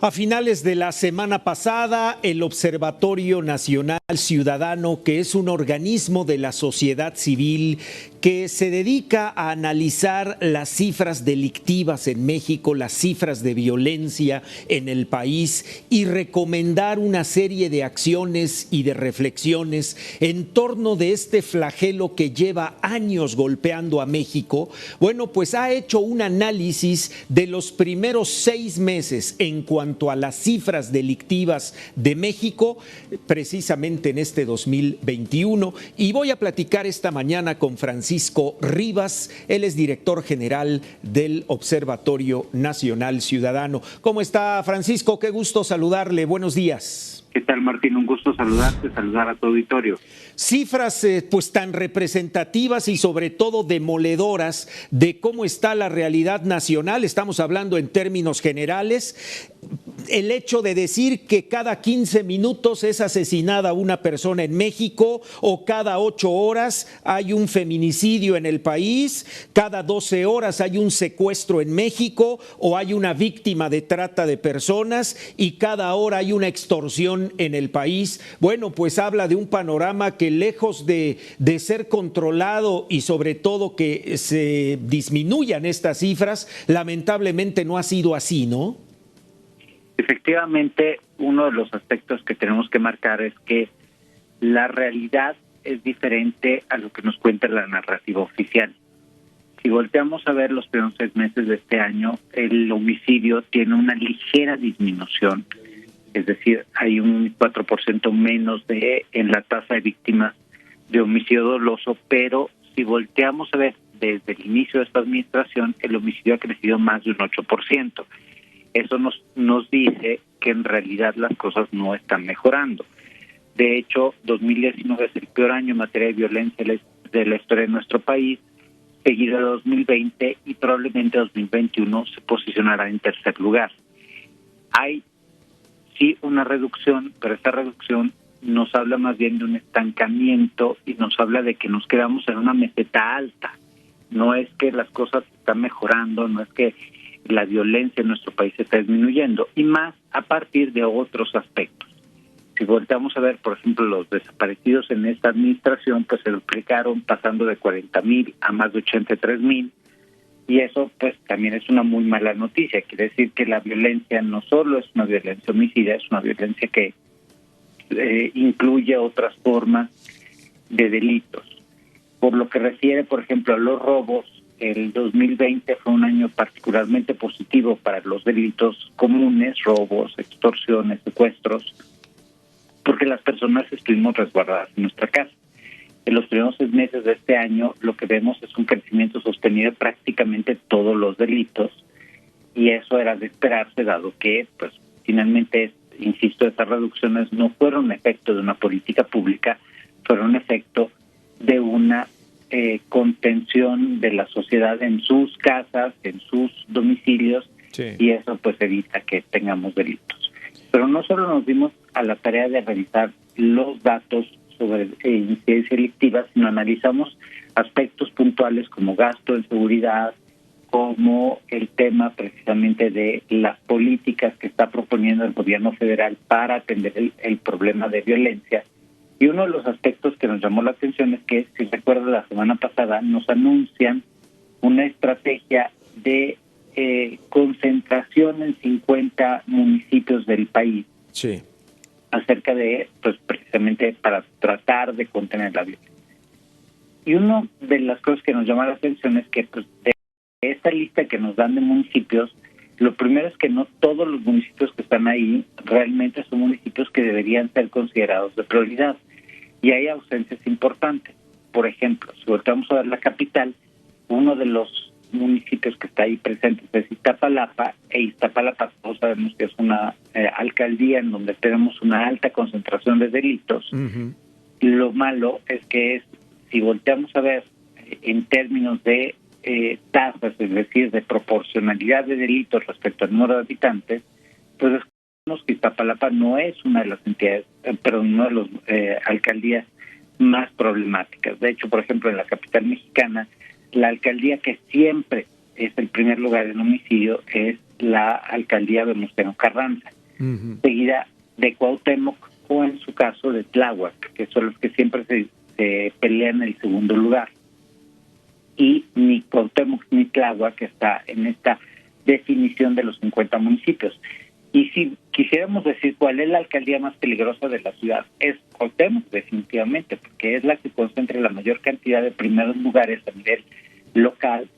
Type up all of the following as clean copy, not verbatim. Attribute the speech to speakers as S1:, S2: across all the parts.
S1: A finales de la semana pasada, el Observatorio Nacional Ciudadano, que es un organismo de la sociedad civil que se dedica a analizar las cifras delictivas en México, las cifras de violencia en el país y recomendar una serie de acciones y de reflexiones en torno de este flagelo que lleva años golpeando a México, bueno, pues ha hecho un análisis de los primeros 6 meses en cuanto a las cifras delictivas de México, precisamente en este 2021. Y voy a platicar esta mañana con Francisco Rivas, él es director general del Observatorio Nacional Ciudadano. ¿Cómo está, Francisco? Qué gusto saludarle. Buenos días.
S2: ¿Qué tal, Martín? Un gusto saludarte, saludar a tu auditorio.
S1: Cifras pues tan representativas y sobre todo demoledoras de cómo está la realidad nacional. Estamos hablando en términos generales. El hecho de decir que cada 15 minutos es asesinada una persona en México, o cada 8 horas hay un feminicidio en el país, cada 12 horas hay un secuestro en México o hay una víctima de trata de personas y cada hora hay una extorsión en el país. Bueno, pues habla de un panorama que lejos de ser controlado y sobre todo que se disminuyan estas cifras, lamentablemente no ha sido así, ¿no?
S2: Efectivamente, uno de los aspectos que tenemos que marcar es que la realidad es diferente a lo que nos cuenta la narrativa oficial. Si volteamos a ver los primeros 6 meses de este año, el homicidio tiene una ligera disminución, es decir, hay un 4% menos en la tasa de víctimas de homicidio doloso, pero si volteamos a ver desde el inicio de esta administración, el homicidio ha crecido más de un 8%. Eso nos dice que en realidad las cosas no están mejorando. De hecho, 2019 es el peor año en materia de violencia de la historia de nuestro país, seguido de 2020, y probablemente 2021 se posicionará en tercer lugar. Hay sí una reducción, pero esta reducción nos habla más bien de un estancamiento y nos habla de que nos quedamos en una meseta alta. No es que las cosas están mejorando, no es que la violencia en nuestro país está disminuyendo, y más a partir de otros aspectos. Si volteamos a ver, por ejemplo, los desaparecidos en esta administración, pues se duplicaron, pasando de 40,000 a más de 83,000, y eso pues también es una muy mala noticia. Quiere decir que la violencia no solo es una violencia homicida, es una violencia que incluye otras formas de delitos. Por lo que refiere, por ejemplo, a los robos, el 2020 fue un año particularmente positivo para los delitos comunes, robos, extorsiones, secuestros, porque las personas estuvimos resguardadas en nuestra casa. En los primeros 6 meses de este año lo que vemos es un crecimiento sostenido de prácticamente todos los delitos, y eso era de esperarse, dado que pues finalmente, insisto, esas reducciones no fueron efecto de una política pública, fueron efecto de una contención de la sociedad en sus casas, en sus domicilios, sí. Y eso pues evita que tengamos delitos. Pero no solo nos dimos a la tarea de revisar los datos sobre incidencia delictiva, sino analizamos aspectos puntuales como gasto en seguridad, como el tema precisamente de las políticas que está proponiendo el gobierno federal para atender el problema de violencia. Y uno de los aspectos que nos llamó la atención es que, si recuerda, la semana pasada nos anuncian una estrategia de concentración en 50 municipios del país.
S1: Sí.
S2: Acerca de, pues precisamente para tratar de contener la violencia. Y una de las cosas que nos llama la atención es que pues, de esta lista que nos dan de municipios, lo primero es que no todos los municipios que están ahí realmente son municipios que deberían ser considerados de prioridad. Y hay ausencias importantes. Por ejemplo, si volvemos a ver la capital, uno de los municipios que está ahí presente es Iztapalapa, e Iztapalapa todos sabemos que es una alcaldía en donde tenemos una alta concentración de delitos. Uh-huh. Lo malo es que si volteamos a ver en términos de tasas, es decir, de proporcionalidad de delitos respecto al número de habitantes, pues vemos que Iztapalapa no es una de las entidades, pero una de las alcaldías más problemáticas. De hecho, por ejemplo, en la capital mexicana, la alcaldía que siempre es el primer lugar en homicidio es la alcaldía Venustiano Carranza, seguida de Cuauhtémoc o en su caso de Tláhuac, que son los que siempre se pelean en el segundo lugar. Y ni Cuauhtémoc ni Tláhuac está en esta definición de los 50 municipios. Y si quisiéramos decir cuál es la alcaldía más peligrosa de la ciudad, es Cuauhtémoc, definitivamente, porque es la que concentra la mayor cantidad de primeros lugares a nivel local,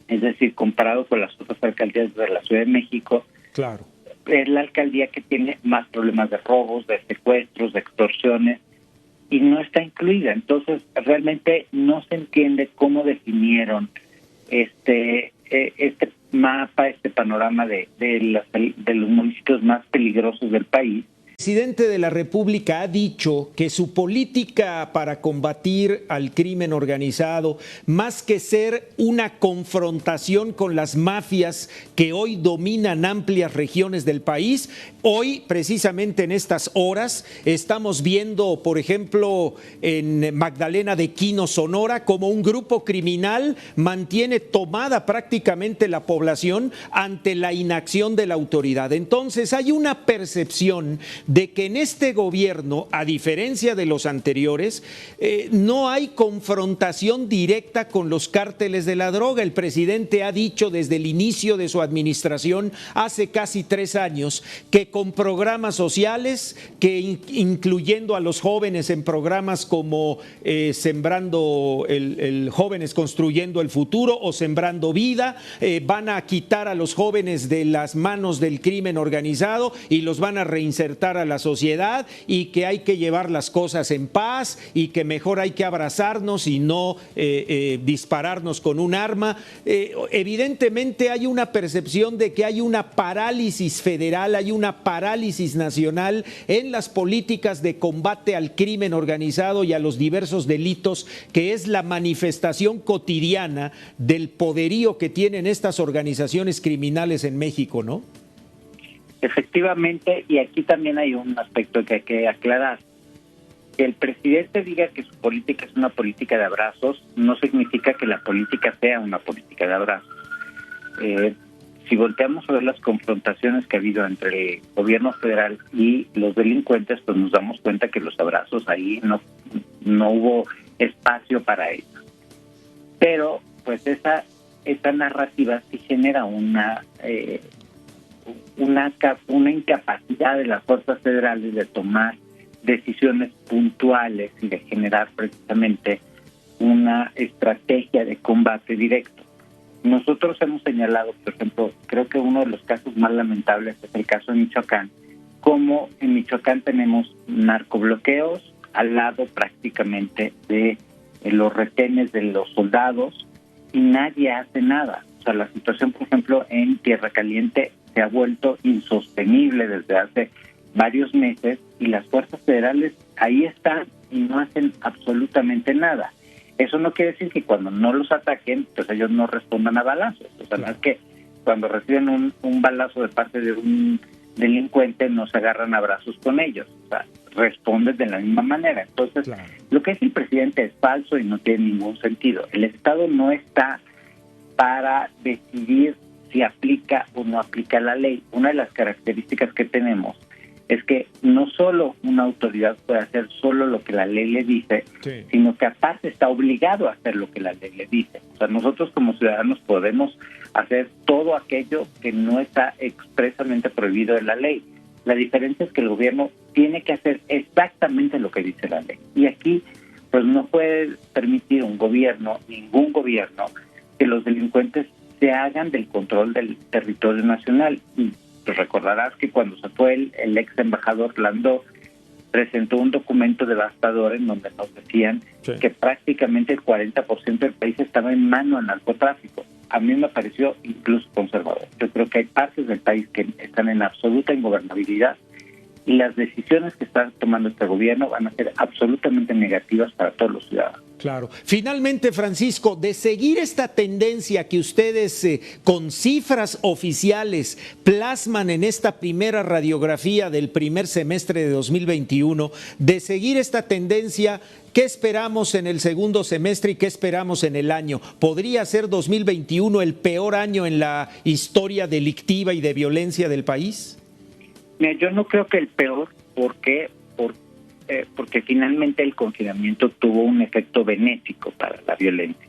S2: es decir, comparado con las otras alcaldías de la Ciudad de México.
S1: Claro.
S2: Es la alcaldía que tiene más problemas de robos, de secuestros, de extorsiones, y no está incluida. Entonces, realmente no se entiende cómo definieron este mapa, este panorama de los municipios más peligrosos del país.
S1: El presidente de la República ha dicho que su política para combatir al crimen organizado, más que ser una confrontación con las mafias que hoy dominan amplias regiones del país, hoy, precisamente en estas horas, estamos viendo, por ejemplo, en Magdalena de Quino, Sonora, como un grupo criminal mantiene tomada prácticamente la población ante la inacción de la autoridad. Entonces, hay una percepción de que en este gobierno, a diferencia de los anteriores, no hay confrontación directa con los cárteles de la droga. El presidente ha dicho desde el inicio de su administración, hace casi 3 años, que con programas sociales, que incluyendo a los jóvenes en programas como Sembrando Jóvenes Construyendo el Futuro o Sembrando Vida, van a quitar a los jóvenes de las manos del crimen organizado y los van a reinsertar a la sociedad, y que hay que llevar las cosas en paz y que mejor hay que abrazarnos y no dispararnos con un arma. Evidentemente hay una percepción de que hay una parálisis federal, hay una parálisis nacional en las políticas de combate al crimen organizado y a los diversos delitos, que es la manifestación cotidiana del poderío que tienen estas organizaciones criminales en México, ¿no?
S2: Efectivamente, y aquí también hay un aspecto que hay que aclarar. Que el presidente diga que su política es una política de abrazos no significa que la política sea una política de abrazos. Si volteamos a ver las confrontaciones que ha habido entre el gobierno federal y los delincuentes, pues nos damos cuenta que los abrazos ahí no hubo espacio para ellos. Pero pues esa narrativa sí genera una incapacidad de las fuerzas federales de tomar decisiones puntuales y de generar precisamente una estrategia de combate directo. Nosotros hemos señalado, por ejemplo, creo que uno de los casos más lamentables es el caso de Michoacán, como en Michoacán tenemos narcobloqueos al lado prácticamente de los retenes de los soldados y nadie hace nada. O sea, la situación, por ejemplo, en Tierra Caliente se ha vuelto insostenible desde hace varios meses y las fuerzas federales ahí están y no hacen absolutamente nada. Eso no quiere decir que cuando no los ataquen, pues ellos no respondan a balazos. O sea, no es que cuando reciben un balazo de parte de un delincuente no se agarran a abrazos con ellos. O sea, responden de la misma manera. Entonces, lo que dice el presidente es falso y no tiene ningún sentido. El Estado no está para decidir si aplica o no aplica la ley. Una de las características que tenemos es que no solo una autoridad puede hacer solo lo que la ley le dice, sino que aparte está obligado a hacer lo que la ley le dice. O sea, nosotros como ciudadanos podemos hacer todo aquello que no está expresamente prohibido en la ley. La diferencia es que el gobierno tiene que hacer exactamente lo que dice la ley. Y aquí, pues no puede permitir un gobierno, ningún gobierno, que los delincuentes se hagan del control del territorio nacional. Y pues recordarás que cuando se fue el ex embajador Landó, presentó un documento devastador en donde nos decían que prácticamente el 40% del país estaba en mano al narcotráfico. A mí me pareció incluso conservador. Yo creo que hay partes del país que están en absoluta ingobernabilidad y las decisiones que está tomando este gobierno van a ser absolutamente negativas para todos los ciudadanos.
S1: Claro. Finalmente, Francisco, de seguir esta tendencia que ustedes con cifras oficiales plasman en esta primera radiografía del primer semestre de 2021, de seguir esta tendencia, ¿qué esperamos en el segundo semestre y qué esperamos en el año? ¿Podría ser 2021 el peor año en la historia delictiva y de violencia del país?
S2: Mira, yo no creo que el peor, porque finalmente el confinamiento tuvo un efecto benéfico para la violencia.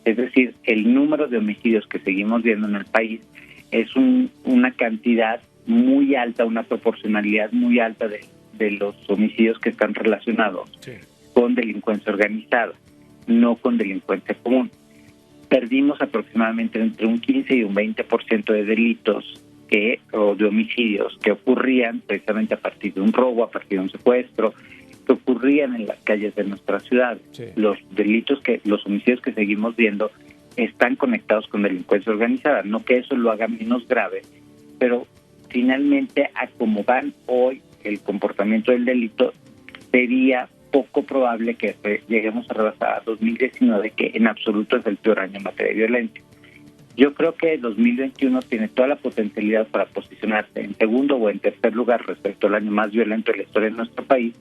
S2: Es decir, el número de homicidios que seguimos viendo en el país es una cantidad muy alta, una proporcionalidad muy alta de los homicidios que están relacionados con delincuencia organizada, no con delincuencia común. Perdimos aproximadamente entre un 15 y un 20% de delitos o de homicidios que ocurrían precisamente a partir de un robo, a partir de un secuestro, que ocurrían en las calles de nuestra ciudad. Sí. Los homicidios que seguimos viendo están conectados con delincuencia organizada, no que eso lo haga menos grave, pero finalmente a como van hoy el comportamiento del delito, sería poco probable que lleguemos a rebasar a 2019, que en absoluto es el peor año en materia de violencia. Yo creo que 2021 tiene toda la potencialidad para posicionarse en segundo o en tercer lugar respecto al año más violento de la historia de nuestro país.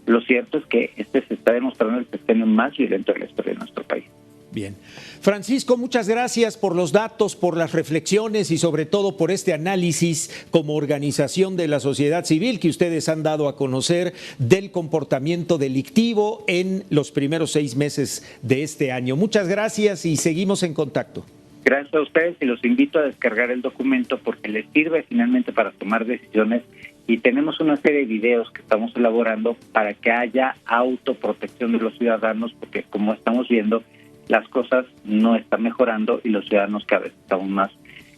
S2: Lo cierto es que se está demostrando el sexenio más violento de la historia de nuestro país.
S1: Bien. Francisco, muchas gracias por los datos, por las reflexiones y sobre todo por este análisis como organización de la sociedad civil que ustedes han dado a conocer del comportamiento delictivo en los primeros 6 meses de este año. Muchas gracias y seguimos en contacto.
S2: Gracias a ustedes y los invito a descargar el documento porque les sirve finalmente para tomar decisiones y tenemos una serie de videos que estamos elaborando para que haya autoprotección de los ciudadanos porque como estamos viendo las cosas no están mejorando y los ciudadanos cada vez estamos más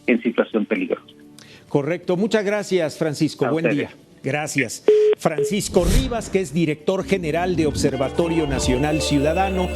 S2: en situación peligrosa.
S1: Correcto. Muchas gracias, Francisco. Buen día. Gracias. Francisco Rivas, que es director general de Observatorio Nacional Ciudadano.